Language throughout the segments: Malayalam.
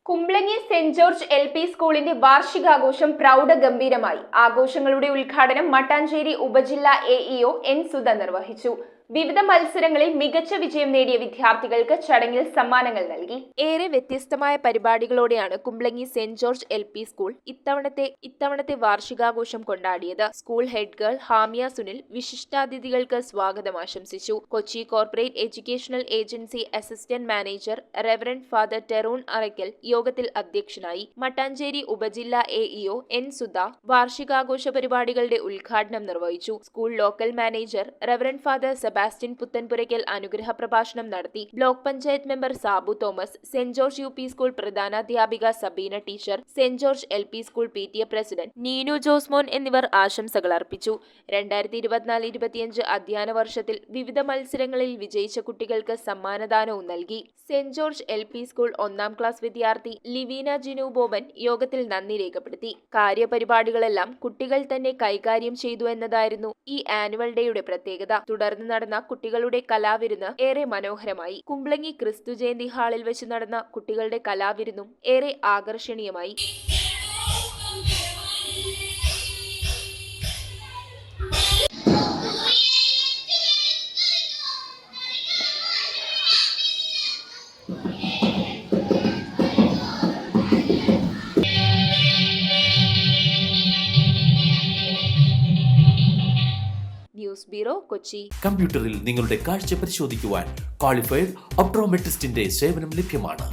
Kumbalangi saint George LP. സ്കൂളിന്റെ വാർഷികാഘോഷം പ്രൗഢഗംഭീരമായി. ആഘോഷങ്ങളുടെ ഉദ്ഘാടനം മട്ടാഞ്ചേരി ഉപജില്ലാ എ.ഇ.ഒ. എൻ. സുധ നിർവഹിച്ചു. വിവിധ മത്സരങ്ങളിൽ മികച്ച വിജയം നേടിയ വിദ്യാർത്ഥികൾക്ക് ചടങ്ങിൽ സമ്മാനങ്ങൾ നൽകി. ഏറെ വ്യത്യസ്തമായ പരിപാടികളോടെയാണ് Kumbalangi saint George LP. School ഇത്തവണത്തെ വാർഷികാഘോഷം കൊണ്ടാടിയത്. School head girl Hamiya Sunil വിശിഷ്ടാതിഥികൾക്ക് സ്വാഗതം ആശംസിച്ചു. Kochi corporate educational agency assistant manager reverend father Teroon Arakkal യോഗത്തിൽ അധ്യക്ഷനായി. മട്ടാഞ്ചേരി ഉപജില്ലാ എ.ഇ.ഒ. എൻ. സുധ വാർഷികാഘോഷ പരിപാടികളുടെ ഉദ്ഘാടനം നിർവഹിച്ചു. School local manager reverend father Sebastian Puthenpurackal അനുഗ്രഹ പ്രഭാഷണം നടത്തി. Block panchayat member Sabu Thomas, saint George UP. School പ്രധാനാധ്യാപിക Sabeena teacher, saint George LP. School PTA. President Neenu Josmon എന്നിവർ ആശംസകൾ അർപ്പിച്ചു. 2024-25 അധ്യയന വർഷത്തിൽ വിവിധ മത്സരങ്ങളിൽ വിജയിച്ച കുട്ടികൾക്ക് സമ്മാനദാനവും നൽകി. Saint George LP. School 1-ാം class വിദ്യാർത്ഥി ലിവീന ജിനു ബോബൻ യോഗത്തിൽ നന്ദി രേഖപ്പെടുത്തി. കാര്യപരിപാടികളെല്ലാം കുട്ടികൾ തന്നെ കൈകാര്യം ചെയ്തു എന്നതായിരുന്നു ഈ ആനുവൽ ഡേയുടെ പ്രത്യേകത. തുടർന്ന് നടന്ന കുട്ടികളുടെ കലാവിരുന്ന് ഏറെ മനോഹരമായി. കുംബ്ലങ്ങി ക്രിസ്തു ജയന്തി ഹാളിൽ വെച്ച് നടന്ന കുട്ടികളുടെ കലാവിരുന്നും ഏറെ ആകർഷണീയമായി. News bureau, Kochi. കമ്പ്യൂട്ടറിൽ നിങ്ങളുടെ കാഴ്ച പരിശോധിക്കുവാൻ ക്വാളിഫൈഡ് ഒപ്ട്രോമെട്രിസ്റ്റിന്റെ സേവനം ലഭ്യമാണ്.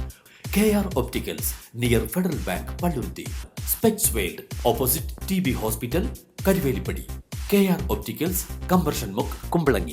KR opticals, near federal bank, Palluruthy. Specs world, opposite TB hospital, Karuvelippady. KR opticals, combustion മുക്ക്, കുമ്പളങ്ങി.